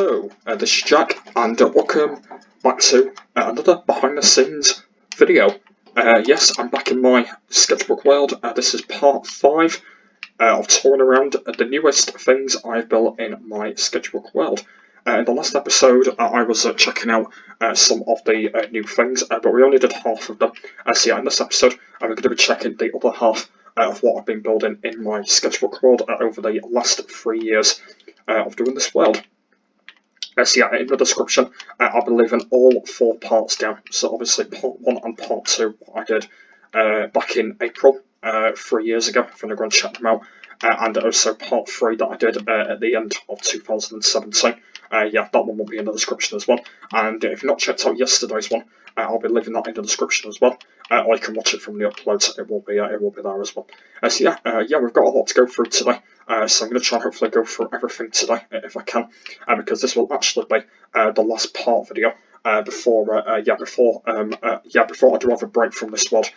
Hello, this is Jack, and welcome back to another behind the scenes video. Yes, I'm back in my Sketchbook World. This is part 5 of touring around the newest things I've built in my Sketchbook World. In the last episode, I was checking out some of the new things, but we only did half of them. So yeah, in this episode, I'm going to be checking the other half of what I've been building in my Sketchbook World over the last 3 years of doing this world. So yeah, in the description, I'll be leaving all 4 parts down. So obviously part 1 and part 2, what I did back in April, 3 years ago, if you want to go and check them out. And also part 3 that I did at the end of 2017. Yeah, that one will be in the description as well. And if you've not checked out yesterday's one, I'll be leaving that in the description as well. Or you can watch it from the uploads. It will be there as well. So yeah, we've got a lot to go through today. So I'm going to try and hopefully go through everything today if I can, because this will actually be the last part video before I do have a break from this world,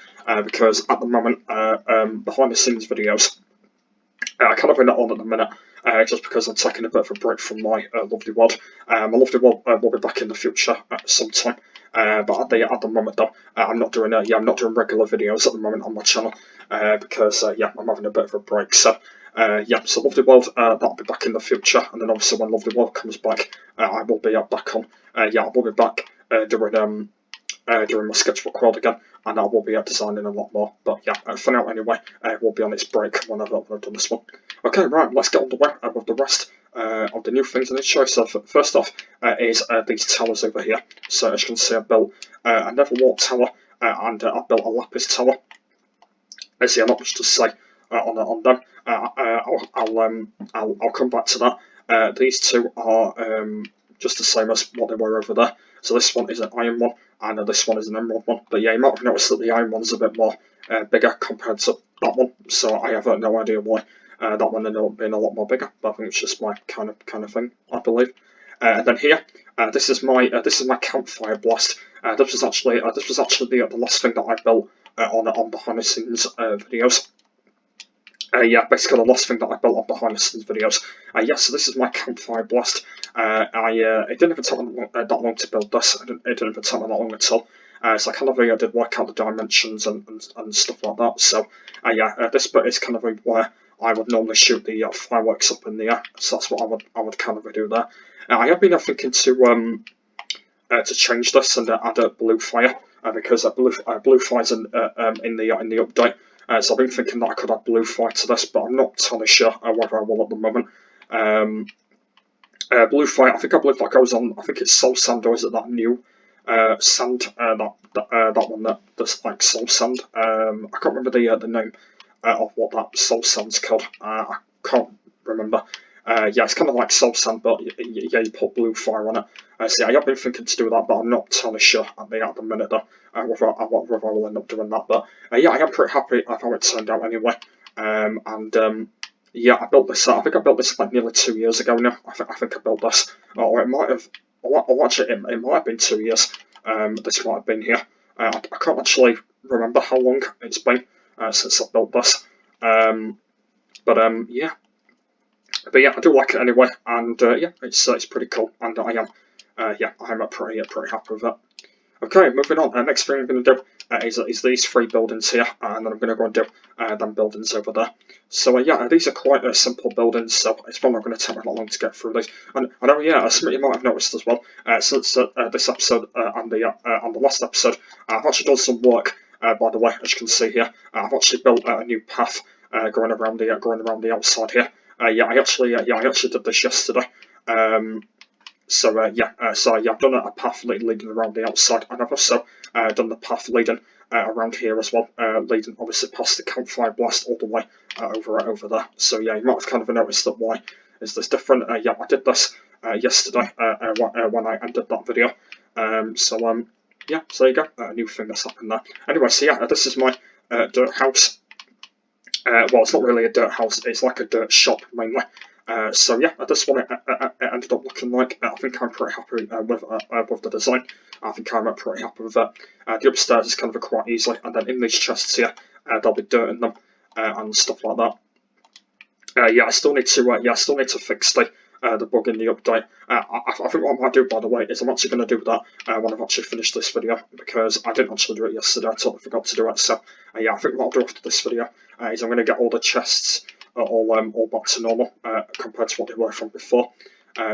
because at the moment behind the scenes videos I kind of been on at the minute. Just because I'm taking a bit of a break from my lovely world. My lovely world will be back in the future at some time. But at the moment though, I'm not doing regular videos at the moment on my channel because I'm having a bit of a break. So so Lovely World, that'll be back in the future, and then obviously when Lovely World comes back, I will be back on. I will be back doing my Sketchbook World again, and I will be designing a lot more. But yeah, for now anyway, we'll be on its break when I've done this one. Okay, right, let's get on the way with the rest of the new things I need to show. So first off is these towers over here. So as you can see, I've built a Nether Wart tower and I've built a Lapis tower. As not much to say on them. I'll come back to that. These two are just the same as what they were over there. So this one is an iron one, and this one is an emerald one. But yeah, you might have noticed that the iron one's a bit more bigger compared to that one. So I have no idea why that one ended up being a lot more bigger. But I think it's just my kind of thing, I believe. And then here, this is my campfire blast. This was actually the last thing that I built on behind the scenes videos. Basically the last thing that I built on behind the scenes videos. So this is my campfire blast. It didn't even take that long to build this. It didn't even take me that long at all. So I kind of did work out the dimensions and stuff like that. So this bit is kind of where I would normally shoot the fireworks up in the air. So that's what I would kind of do there. I have been thinking to change this and add a blue fire because blue fire's in the update. So I've been thinking that I could add blue fire to this, but I'm not totally sure whether I will at the moment. Blue fire, I believe that goes on. I think it's soul sand, or is it that new sand? That one that's like soul sand. I can't remember the name of what that soul sand's called. I can't remember. It's kind of like soul sand, but you put blue fire on it. So I have been thinking to do that, but I'm not totally sure at the minute though whether I will end up doing that. But I am pretty happy with how it turned out anyway. I built this. I think I built this like nearly 2 years ago now. I think I built this, or it might have. Or actually, it might have been 2 years. This might have been here. I can't actually remember how long it's been since I built this. But I do like it anyway, and it's pretty cool, and I am pretty happy with that. Okay, moving on. Next thing I'm going to do is these 3 buildings here, and then I'm going to go and do them buildings over there. So these are quite simple buildings, so it's probably not going to take me that long to get through these. And I know, something you might have noticed as well, since this episode and the last episode, I've actually done some work. By the way, as you can see here, I've actually built a new path going around the outside here. I actually did this yesterday. So I've done a path leading around the outside, and I've also done the path leading around here as well, leading obviously past the campfire blast all the way over there. So you might have kind of noticed that why is this different. I did this yesterday when I ended that video. So there you go, a new thing that's happened there. Anyway, so this is my dirt house. Well, it's not really a dirt house, it's like a dirt shop mainly. This one it ended up looking like. I think I'm pretty happy with the design. I think I'm pretty happy with that. The upstairs is kind of quite easily, and then in these chests here, there'll be dirt in them and stuff like that. I still need to fix the the bug in the update. I think what I might do, by the way, is I'm actually going to do that when I've actually finished this video, because I didn't actually do it yesterday. I totally forgot to do it. So yeah, I think what I'll do after this video is I'm going to get all the chests all back to normal compared to what they were from before.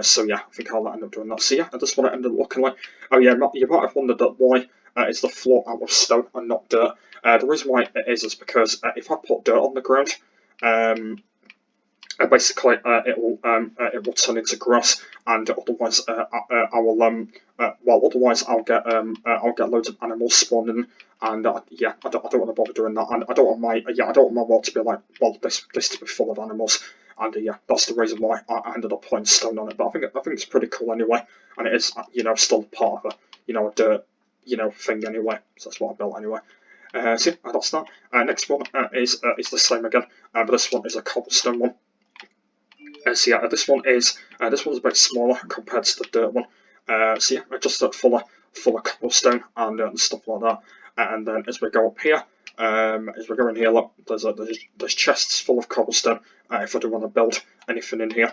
So yeah, I think I'll end up doing that. So yeah, that's what it ended up looking like. Oh yeah, you might have wondered that why is the floor out of stone and not dirt. The reason why it is because if I put dirt on the ground, basically it will turn into grass, and otherwise I will otherwise I'll get loads of animals spawning, and yeah, I don't want to bother doing that, and I don't want my world to be like, well, this to be full of animals. And yeah, that's the reason why I ended up putting stone on it. But I think it's pretty cool anyway, and it is still part of a dirt thing anyway. So that's what I built anyway. So yeah, that's that. Next one is the same again, but this one is a cobblestone one. So yeah, this one's a bit smaller compared to the dirt one. So yeah, just full of cobblestone and stuff like that. And then as we go up here, as we go in here, look, there's chests full of cobblestone. If I do want to build anything in here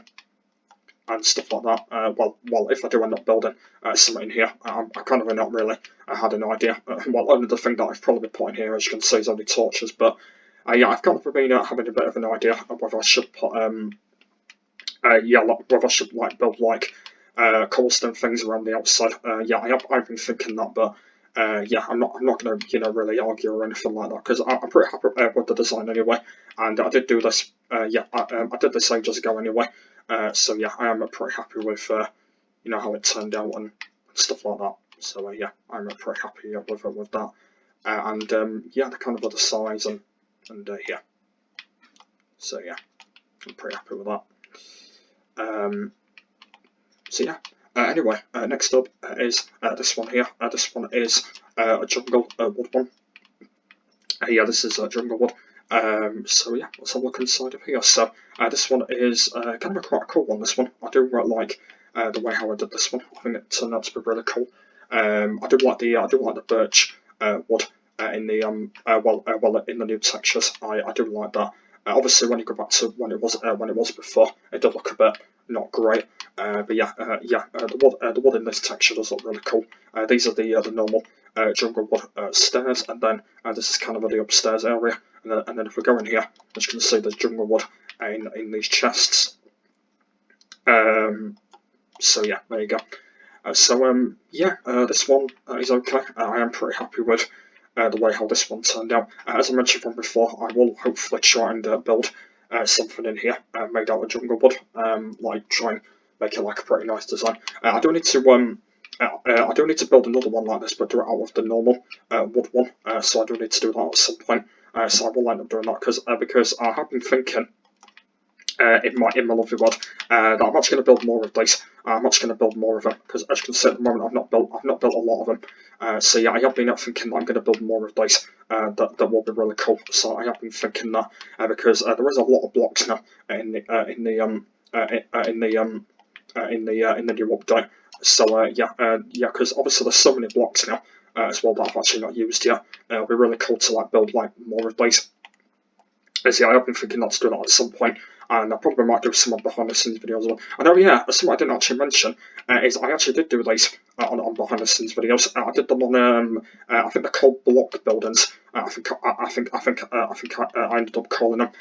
and stuff like that, well, if I do end up building something in here, I kind of not really had an idea. Well, only the thing that I've probably put in here, as you can see, is only torches. But yeah, I've kind of been having a bit of an idea of whether I should put whether I should build cobblestone things around the outside. Yeah, I've been thinking that, but yeah, I'm not going to really argue or anything like that, because I'm pretty happy with the design anyway. And I did do this. Yeah, I did this ages ago anyway. So yeah, I am pretty happy with how it turned out and stuff like that. So yeah, I'm pretty happy with that. Yeah, the kind of other size and yeah. So yeah, I'm pretty happy with that. So yeah. Anyway, next up is this one here. This one is a jungle wood one. Yeah, this is jungle wood. So yeah, let's have a look inside of here. So this one is kind of quite a cool one. This one, I do like the way how I did this one. I think it turned out to be really cool. I do like the birch wood in the in the new textures. I do like that. Obviously, when you go back to when it was before, it did look a bit not great. But yeah, the wood in this texture does look really cool. These are the normal jungle wood stairs, and then this is kind of the upstairs area. And then if we go in here, as you can see, there's jungle wood in these chests. So yeah, there you go. Yeah, this one is okay. I am pretty happy with the way how this one turned out. As I mentioned from before, I will hopefully try and build something in here made out of jungle wood. Try and make it like a pretty nice design. I do need to build another one like this, but do it out of the normal wood one. So I do need to do that at some point. So I will end up doing that because I have been thinking in my lovely world that I'm actually going to build more of these. I'm actually going to build more of them, because as you can see at the moment, I've not built a lot of them. So yeah, I have been thinking that I'm going to build more of these. That will be really cool. So I have been thinking that because there is a lot of blocks now in the new update. So yeah, because obviously there's so many blocks now as well that I've actually not used yet. It'll be really cool to build more of these. Yeah, I have been thinking not to do that at some point, and I probably might do some behind the scenes videos as well. And oh yeah, something I didn't actually mention is I actually did do these on behind the scenes videos. I did them on I think they're called block buildings. I think I ended up calling them.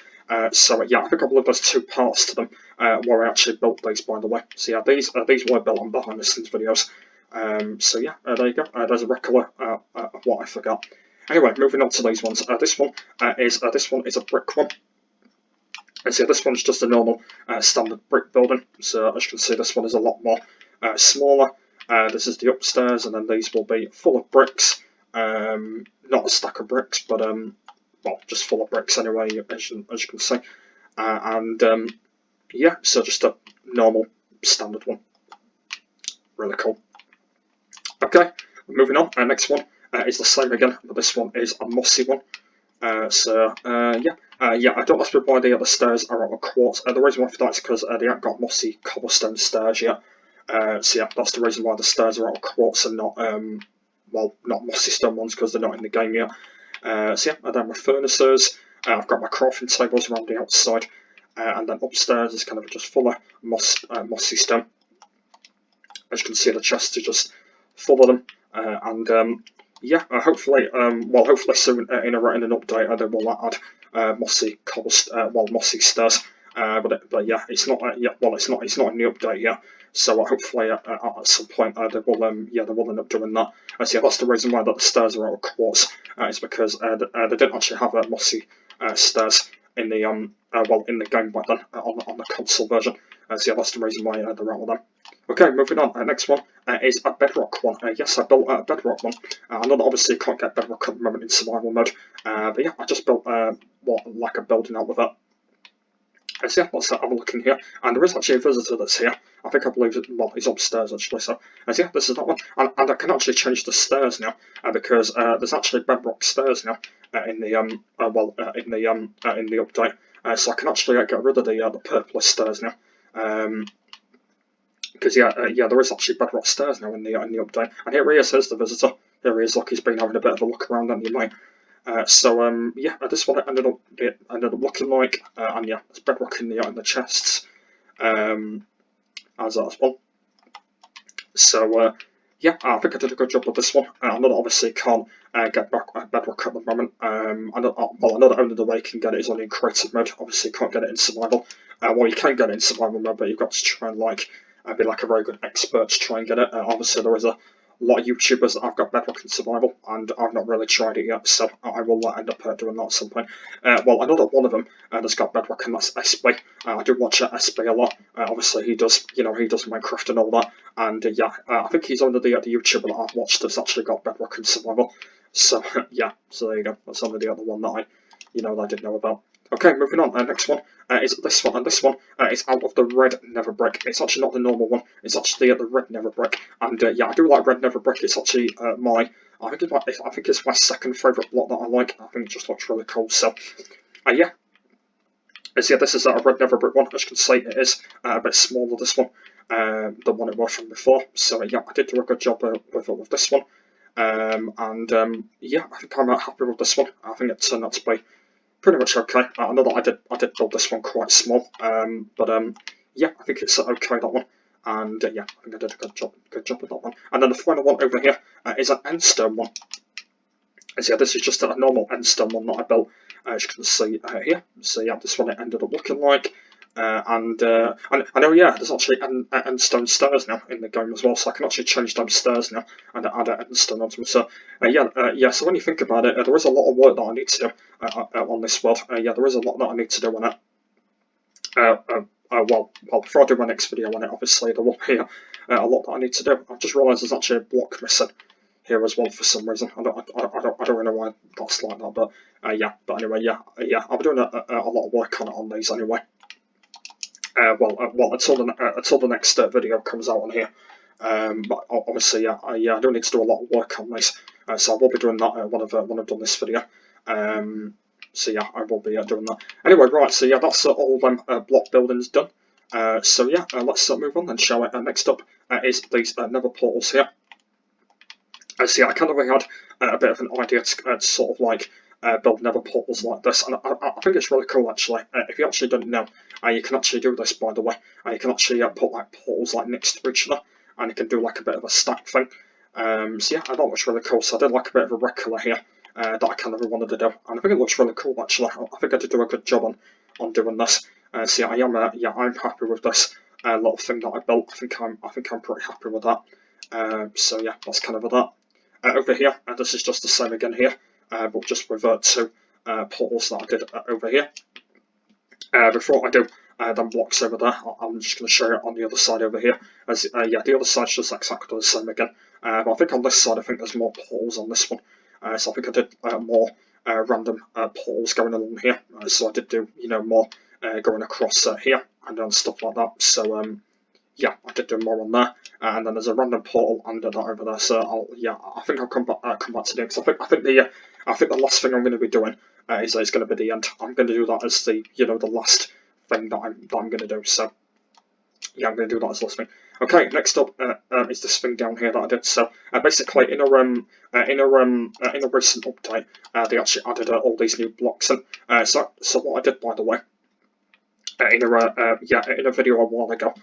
So yeah, I think I believe there's 2 parts to them where I actually built these, by the way. So yeah, these were built on behind the scenes videos. So yeah, there you go. There's a record of what I forgot. Anyway, moving on to these ones. This one is a brick one. So this one's just a normal standard brick building. So as you can see, this one is a lot more smaller. This is the upstairs, and then these will be full of bricks. Not a stack of bricks, but well, just full of bricks anyway, as you can see. Yeah, so just a normal standard one. Really cool. Okay, moving on. Next one is the same again, but this one is a mossy one. Yeah, I don't know why the stairs are out of quartz. The reason why for that is because they haven't got mossy cobblestone stairs yet. So yeah, that's the reason why the stairs are out of quartz and not not mossy stone ones, because they're not in the game yet. So yeah, and then my furnaces. I've got my crafting tables around the outside. and then upstairs is kind of just full of mossy stone. As you can see, the chests are just full of them, yeah, hopefully, hopefully soon in an update they will add mossy mossy stairs. But yeah, it's not it's not in the update yet. So hopefully at some point they will they will end up doing that. So yeah, that's the reason why that the stairs are out of quartz. It's because they didn't actually have mossy stairs in the in the game back then on the console version. So yeah, that's the reason why they're out of them. Okay, moving on. Next one is a Bedrock one. Yes, I built a Bedrock one. I know that obviously you can't get Bedrock at the moment in survival mode, but yeah, I just built like a building out with it. So yeah, let's have a look in here. And there is actually a visitor that's here. I believe he's upstairs actually. So yeah, this is that one. And I can actually change the stairs now because there's actually Bedrock stairs now in the in the update. So I can actually get rid of the purple stairs now. Because there is actually Bedrock stairs now in the update. And here he is, here's the visitor. Here he is, look, he's been having a bit of a look around, and you might. Yeah, this one ended up looking like, and yeah, there's Bedrock in the chests, as well. So yeah, I think I did a good job with this one. I know that obviously can't get Bedrock at the moment. I know that only the way you can get it is only in creative mode. Obviously, you can't get it in survival. Well, you can get it in survival mode, but you've got to try and be like a very good expert to try and get it. Obviously, there is a lot of YouTubers that have got Bedrock in survival, and I've not really tried it yet, so I will end up doing that at some point. Well, I know that one of them that's got Bedrock, and that's SB. I do watch SB a lot. Obviously, he does Minecraft and all that, and yeah, I think he's only the YouTuber that I've watched that's actually got Bedrock in survival. So yeah, so there you go. That's only the other one that I did know about. Okay, moving on. Next one is this one, and this one is out of the red Nether brick. It's actually not the normal one. It's actually the red Nether brick, and yeah, I do like red Nether brick. It's actually I think it's my second favourite block that I like. I think it just looks really cool. So yeah. Yeah, this is a red Nether brick one. As you can see, it is a bit smaller, this one, than what it was from before. So yeah, I did do a good job with this one. Yeah, I think I'm happy with this one. I think it turned out to be pretty much okay. I know that I did build this one quite small, but yeah, I think it's okay, that one. And yeah, I think I did a good job with that one. And then the final one over here is an endstone one. So yeah, this is just a normal endstone one that I built, as you can see here. So yeah, this one it ended up looking like. And I know, yeah, there's actually endstone stairs now in the game as well, so I can actually change those stairs now and add an endstone onto them. So yeah, so when you think about it, there is a lot of work that I need to do on this world. Yeah, there is a lot that I need to do on it. Well, before I do my next video on it, obviously there will be a lot that I need to do. I've just realised there's actually a block missing here as well for some reason. I don't really know why that's like that, but yeah. But anyway, yeah, I'll be doing a lot of work on these anyway. Well, until the next video comes out on here. But obviously, yeah, I do need to do a lot of work on this, so I will be doing that when I've done this video. So yeah, I will be doing that. Anyway, right, so yeah, that's all them block buildings done. So yeah, let's move on then, shall we? Next up is these Nether portals here. So yeah, I kind of had a bit of an idea to sort of like build Nether portals like this, and I think it's really cool actually. If you actually don't know, you can actually do this, by the way. You can actually put like portals like next to each other, and you can do like a bit of a stack thing. So yeah, I thought it was really cool. So I did like a bit of a rectangle here that I kind of wanted to do, and I think it looks really cool actually. I think I did do a good job on doing this. So yeah, I'm happy with this little thing that I built. I think I'm pretty happy with that. So yeah, that's kind of that. Over here, this is just the same again here, but just with two portals that I did over here. Before I do them blocks over there, I'm just going to show you on the other side over here. As yeah, the other side's just exactly the same again. But I think on this side, I think there's more portals on this one. So I think I did more random portals going along here. So I did do more going across here and stuff like that. So yeah, I did do more on there, and then there's a random portal under that over there. So I think I'll come back to do, because I think the last thing I'm going to be doing is going to be the end. I'm going to do that as the the last thing that I'm going to do. So yeah, I'm going to do that as the last thing. Okay, next up is this thing down here that I did. So basically, in a recent update, they actually added all these new blocks in. So what I did, by the way, in a video a while ago,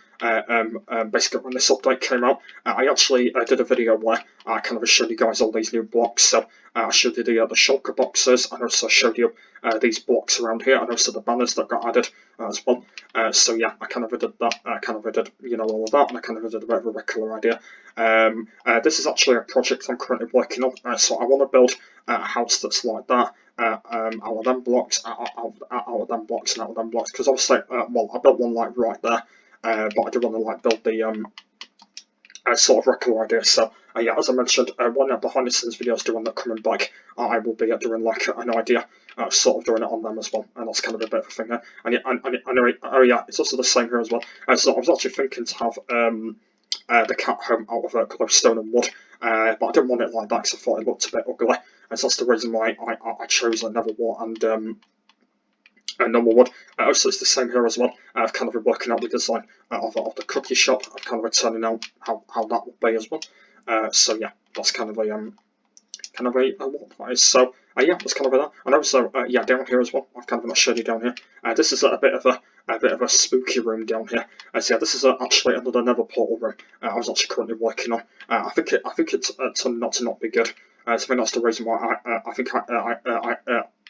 basically when this update came out, I actually did a video where I kind of showed you guys all these new blocks. So I showed you the shulker boxes, and also showed you these blocks around here, and also the banners that got added as well. So yeah, I kind of did that. I kind of did all of that, and I kind of did a bit of a regular idea. This is actually a project I'm currently working on. So I want to build a house that's like that. Out of them blocks, out of them blocks, and out of them blocks. Because obviously, well, I built one like right there, but I do want to like build the sort of regular idea. So yeah, as I mentioned, one of the behind the scenes videos doing that coming back, I will be doing like an idea, sort of doing it on them as well, and that's kind of a bit of a thing there. And yeah, oh yeah, it's also the same here as well. So I was actually thinking to have the cat home out of Cobblestone and wood, but I didn't want it like that because I thought it looked a bit ugly, and so that's the reason why I chose a Nether wart and normal wood. Also, it's the same here as well. I've kind of been working out the design of the cookie shop. I've kind of turning out how that will be as well. So yeah, that's kind of a what that is. So yeah, that's kind of that. And also yeah, down here as well. I've kind of not showed you down here. This is a bit of a spooky room down here. So yeah, this is actually another Nether portal room. I was actually currently working on. I think it's turned out to not be good. So I think that's the reason why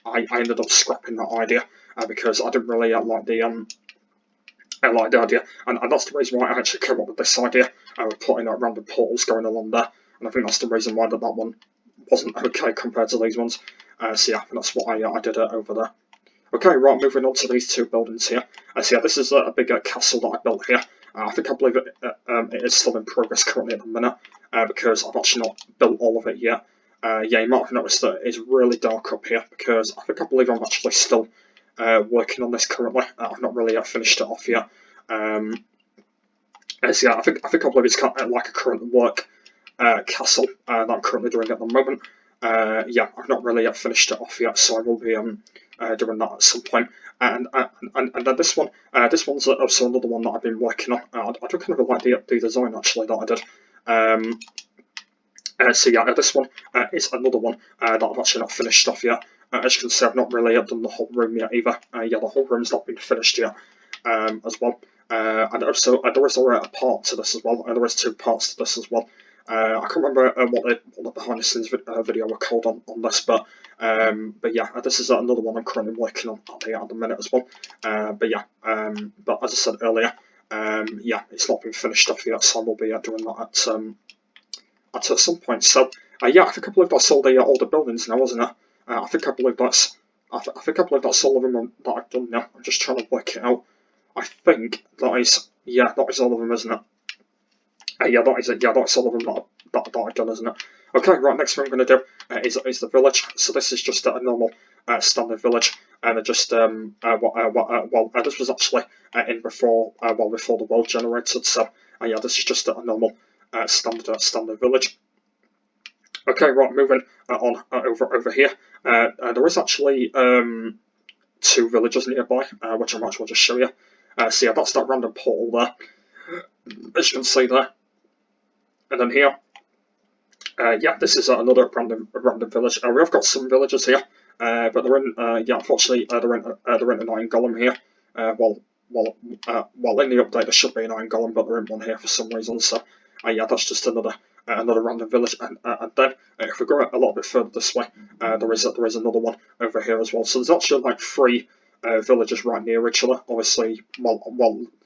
I ended up scrapping that idea because I didn't really like the idea, and that's the reason why I actually came up with this idea with putting random portals going along there, and I think that's the reason why that one wasn't okay compared to these ones. So yeah, that's what I did over there. Okay, right, moving on to these two buildings here. So yeah, this is a big castle that I built here. I believe it is still in progress currently at the minute because I've actually not built all of it yet. Yeah, you might have noticed that it's really dark up here because I believe I'm actually still working on this currently. I've not really finished it off yet. So yeah, I believe it's kind of like a current work castle that I'm currently doing at the moment. Yeah, I've not really yet finished it off yet, so I will be doing that at some point. And then this one's also another one that I've been working on. I do kind of like the design actually that I did. So yeah, this one is another one that I've actually not finished off yet. As you can see, I've not really done the whole room yet either. Yeah, the whole room's not been finished yet as well. And also, there is a part to this as well. There is two parts to this as well. I can't remember what the behind the scenes video were called on this, but yeah, this is another one I'm currently working on at the minute as well. But yeah, but as I said earlier, yeah, it's not been finished off yet, so I will be doing that at some point. So yeah, I believe that's all the buildings now, isn't it? I believe that's believe that's all of them that I've done now. I'm just trying to work it out. I think that is all of them, isn't it? Yeah, that is it. Yeah, that's all of them that I've done, isn't it? Okay, right. Next thing I'm going to do is the village. So this is just a normal standard village, and just this was actually in before before the world generated. So yeah, this is just a normal standard village. Okay, right. Moving on over here. There is actually two villages nearby, which I might as well just show you. So yeah, that's that random portal there, as you can see there. And then here, yeah, this is another random village. We have got some villages here, but they're in, yeah, unfortunately, they're in an iron golem here. Well, in the update there should be an iron golem, but there isn't one here for some reason. So, yeah, that's just another random village. And then if we go a little bit further this way, there is another one over here as well. So there's actually like three villages right near each other. Obviously, well,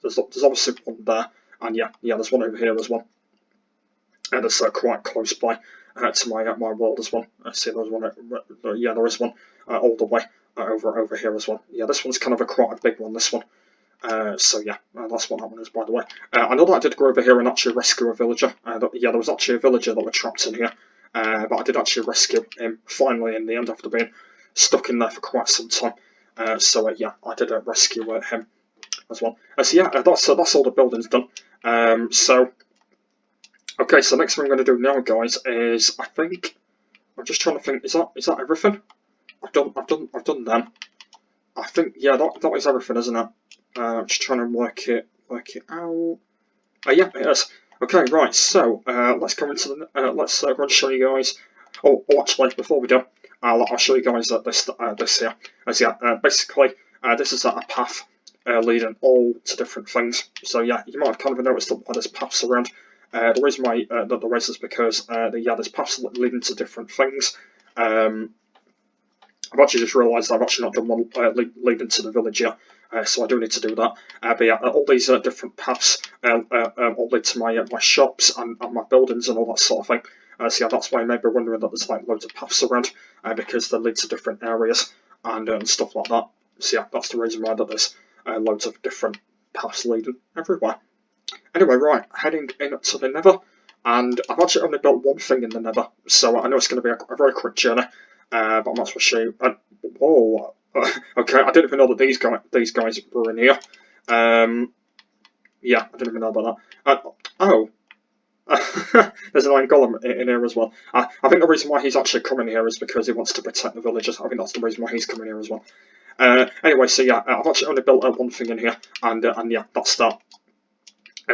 there's obviously one there, and yeah, there's one over here as well. And it's quite close by to my world as well. I see there's one. Yeah, there is one all the way over here as well. Yeah, this one's kind of quite a big one. This one. So yeah, that's what that one is, by the way. I know that I did go over here and actually rescue a villager. Yeah, there was actually a villager that was trapped in here, but I did actually rescue him finally in the end after being stuck in there for quite some time. So yeah, I did rescue him as well. So yeah, that's all the buildings done. So. Okay, so next thing I'm going to do now, guys, is I think I'm just trying to think. Is that everything? I've done them. I think yeah, that is everything, isn't it? I'm just trying to work it out. Yeah, it is. Okay, right. So let's go into the let's go and show you guys. Oh, actually, before we do, I'll show you guys this here. As yeah, basically, this is a path leading all to different things. So yeah, you might have kind of noticed that there's paths around. The reason why there is because there's paths leading to different things. I've actually just realised I've actually not done one leading to the village yet, so I do need to do that. But yeah, all these different paths all lead to my shops and my buildings and all that sort of thing. So yeah, that's why you may be wondering that there's like loads of paths around, because they lead to different areas and stuff like that. So yeah, that's the reason why that there's loads of different paths leading everywhere. Anyway, right, heading into the Nether, and I've actually only built one thing in the Nether, so I know it's going to be a very quick journey, but I might as well show you. Oh, okay, I didn't even know that these guys were in here. Yeah, I didn't even know about that. Oh. There's an iron golem in here as well. I think the reason why he's actually coming here is because he wants to protect the villagers. I think that's the reason why he's coming here as well. Anyway, so yeah, I've actually only built one thing in here, and yeah, that's that.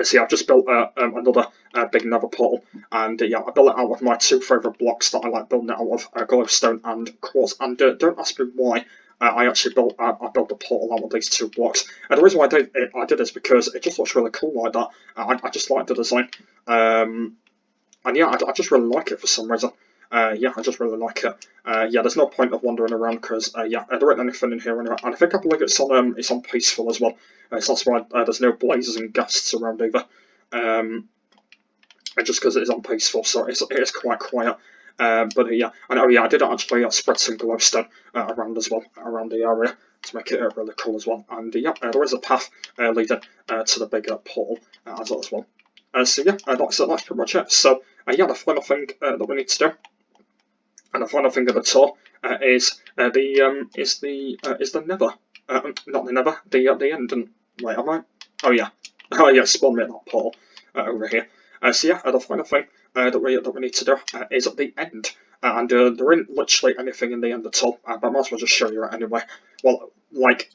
So yeah, I've just built another big Nether portal, and yeah, I built it out of my two favourite blocks that I like building it out of, Cobblestone and quartz. And don't ask me why I actually built the portal out of these two blocks. And the reason why I did is because it just looks really cool like that. I just like the design, and yeah, I just really like it for some reason. Yeah, I just really like it. Yeah, there's no point of wandering around because yeah, there ain't anything in here anyway. And I believe it's on peaceful as well. So that's why there's no blazes and ghasts around either. Just because it is on peaceful, so it is quite quiet. But yeah, I did actually spread some glowstone around as well, around the area to make it really cool as well. And yeah, there is a path leading to the bigger portal as well. So yeah, that's pretty much it. So yeah, the final thing that we need to do, and the final thing of the tour is the Nether. Not the Nether, the end. And wait, am I? Oh yeah, oh yeah, spawn me at that portal over here. So yeah, the final thing that we need to do is at the end, and there isn't literally anything in the end at all. But I might as well just show you it anyway. Well, like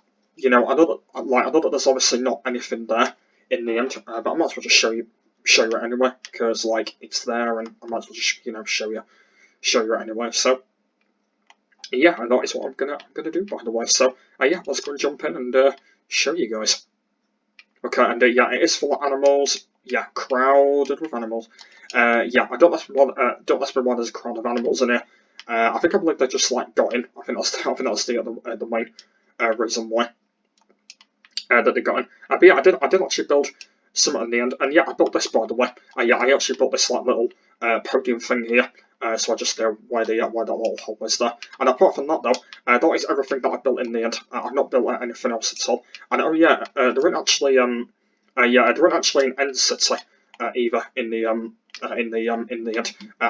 I know that there's obviously not anything there in the end, but I might as well just show you it anyway because like it's there, and I might as well just show you it anyway. So yeah, and that is what I'm gonna do by the way. So yeah, let's go and jump in and show you guys. Okay, and yeah, it is full of animals. Yeah, crowded with animals. Yeah, I don't ask me why there's a crowd of animals in here. I believe they just like got in. I think that's the main reason why that they got in. But yeah, I did actually build some in the end, and yeah, I built this by the way. Yeah, I actually built this like little podium thing here. So I just know why that little hole is there. And apart from that though, that is everything that I built in the end. I've not built anything else at all. And oh yeah, there isn't actually there isn't actually an end city either in the end. I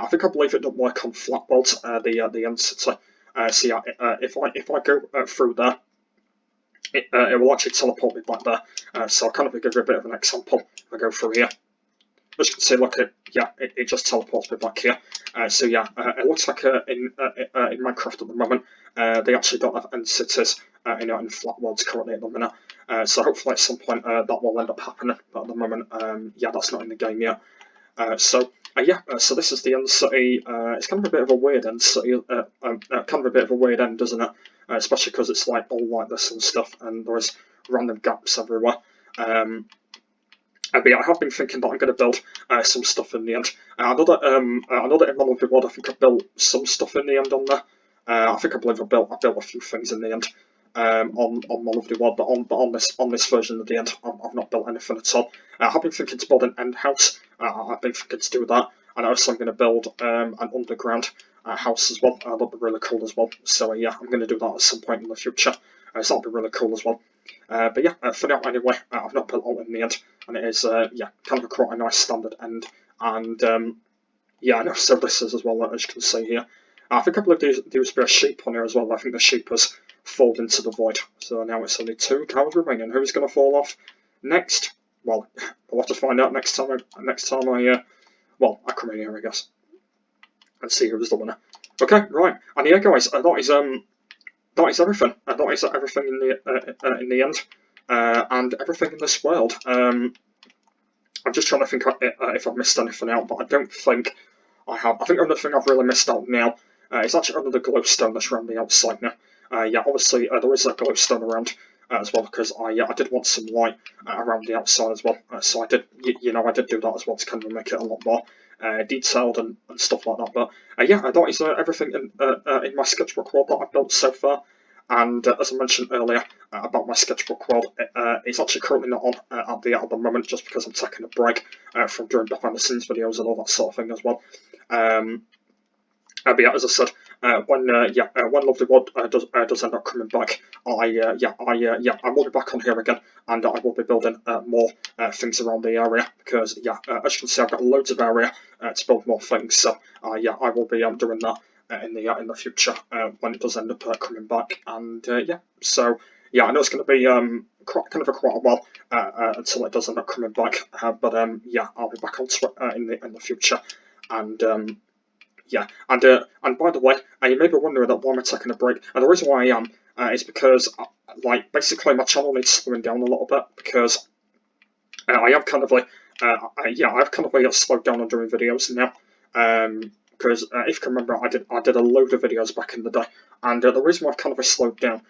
believe it doesn't work on flat world, the end city. So yeah, if I go through there, it will actually teleport me back there. So I'll kind of give you a bit of an example. If I go through here. As you can see, look, it just teleports me back here. So yeah, it looks like in Minecraft at the moment, they actually don't have end cities in flat worlds currently at the minute. So hopefully at some point that will end up happening. But at the moment, yeah, that's not in the game yet. So this is the end city. It's kind of a bit of a weird end city, kind of a bit of a weird end, isn't it? Especially because it's like all like this and stuff, and there's random gaps everywhere. But yeah, I have been thinking that I'm going to build some stuff in the end. I know that in Modern World, I think I built some stuff in the end on there. I believe I built a few things in the end on Modern World, but on this version of the end, I've not built anything at all. I have been thinking to build an end house. I've been thinking to do that, and also I'm going to build an underground house as well. That'll be really cool as well. So yeah, I'm going to do that at some point in the future. So that'll be really cool as well. But yeah, for now anyway, I've not built all in the end, and it is yeah, kind of quite a nice standard end. And yeah, I know so this is as well, as you can see here. I believe there used to be a sheep on here as well. I think the sheep has fallen into the void. So now it's only 2 cows remaining. Who's going to fall off next? Well, we'll have to find out next time. Well, I come in here, I guess, and see who's the winner. Okay, right, and yeah, guys, that is everything. That is everything in the end, and everything in this world. I'm just trying to think if I've missed anything out, but I don't think I have. I think the only thing I've really missed out now is actually under the glowstone that's around the outside now. Yeah, obviously there is that glowstone around as well, because I did want some light around the outside as well. So I did, I did do that as well to kind of make it a lot more detailed and stuff like that. But yeah, that is everything in my sketchbook world that I've built so far. And as I mentioned earlier about my sketchbook world, it's actually currently not on at the moment, just because I'm taking a break from doing behind the scenes videos and all that sort of thing as well. But yeah, as I said, when Lovely World does end up coming back, I will be back on here again, and I will be building more things around the area, because as you can see, I've got loads of area to build more things. So I will be doing that in the future when it does end up coming back. And so I know it's going to be quite a while until it does end up coming back. But I'll be back onto it in the future. And and by the way, you may be wondering that why am I taking a break, and the reason why I am is because basically my channel needs slowing down a little bit, because I am kind of I've kind of slowed down on doing videos now. Because if you can remember, I did a load of videos back in the day, and the reason why I've kind of slowed down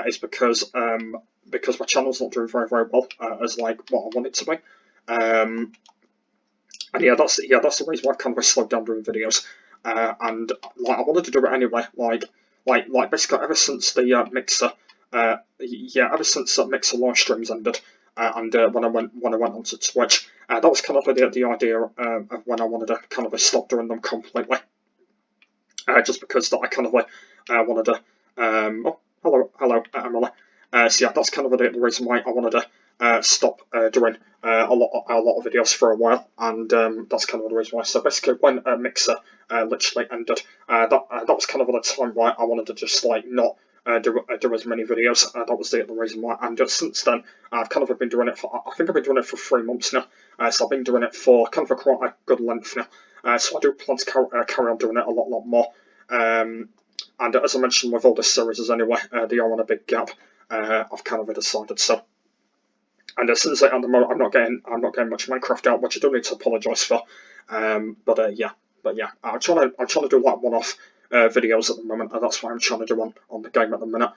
is because my channel's not doing very well as what I want it to be. And that's the reason why I've kind of slowed down doing videos. And I wanted to do it anyway. Basically ever since the Mixer, ever since Mixer live streams ended, and when I went onto Twitch, that was kind of the idea of when I wanted to kind of stop doing them completely. Just because that I kind of wanted to. Hello, Emily. So that's kind of the reason why I wanted to stop doing a lot of videos for a while, and that's kind of the reason why. So basically, when Mixer literally ended, that was kind of the time why I wanted to just not do as many videos. That was the reason why. And just since then, I've kind of been doing it for. I think I've been doing it for 3 months now. So I've been doing it for kind of quite a good length now. So I do plan to carry on doing it a lot more. And as I mentioned with all the series anyway, they are on a big gap. I've kind of decided so. And since at the moment I'm not getting much Minecraft out, which I do need to apologise for. I'm trying to do one-off videos at the moment, and that's what I'm trying to do on the game at the minute.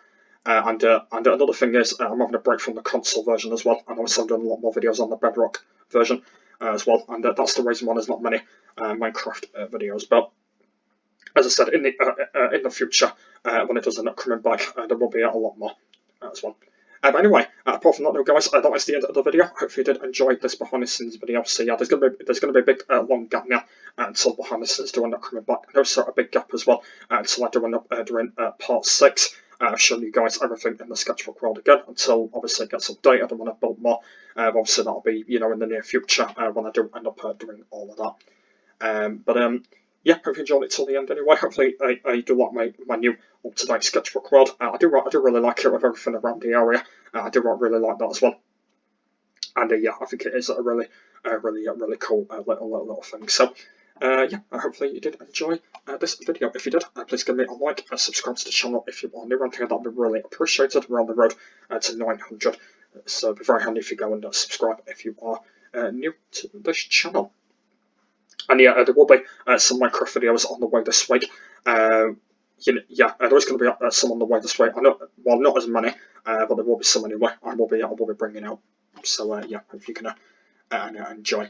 And another thing is I'm having a break from the console version as well, and also I'm doing a lot more videos on the Bedrock version as well. And that's the reason why there's not many Minecraft videos. But as I said, in the future, when it does end up coming back, there will be a lot more as well. But anyway, apart from that, though, guys, that is the end of the video. Hopefully you did enjoy this behind the scenes video. So there's going to be a big long gap now until behind the scenes do end up coming back. And also a big gap as well until I do end up doing part 6. Showing you guys everything in the sketchbook world again until obviously it gets updated and when I've built more. Obviously that'll be in the near future when I do end up doing all of that. Hope you enjoyed it till the end anyway. Hopefully you do like my new up-to-date sketchbook world. I do really like it with everything around the area. I do really like that as well. And I think it is a really cool little thing. So hopefully you did enjoy this video. If you did, please give me a like and subscribe to the channel if you are new around here. That would be really appreciated. We're on the road to 900. So it'd be very handy if you go and subscribe if you are new to this channel. And there will be some Minecraft videos on the way this week. There is going to be some on the way this week. I know, well, not as many, but there will be some anyway. I will be bringing out. So hope you can enjoy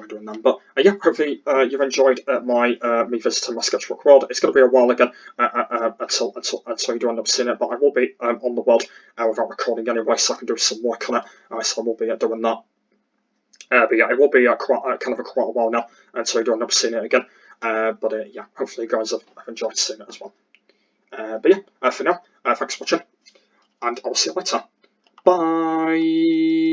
doing them. But hopefully you've enjoyed me visiting my sketchbook world. It's going to be a while again until you do end up seeing it. But I will be on the world without recording anyway, so I can do some work on it. So I will be doing that. It will be quite a while now until you do end up seeing it again. Hopefully you guys have enjoyed seeing it as well. For now, thanks for watching, and I'll see you later. Bye!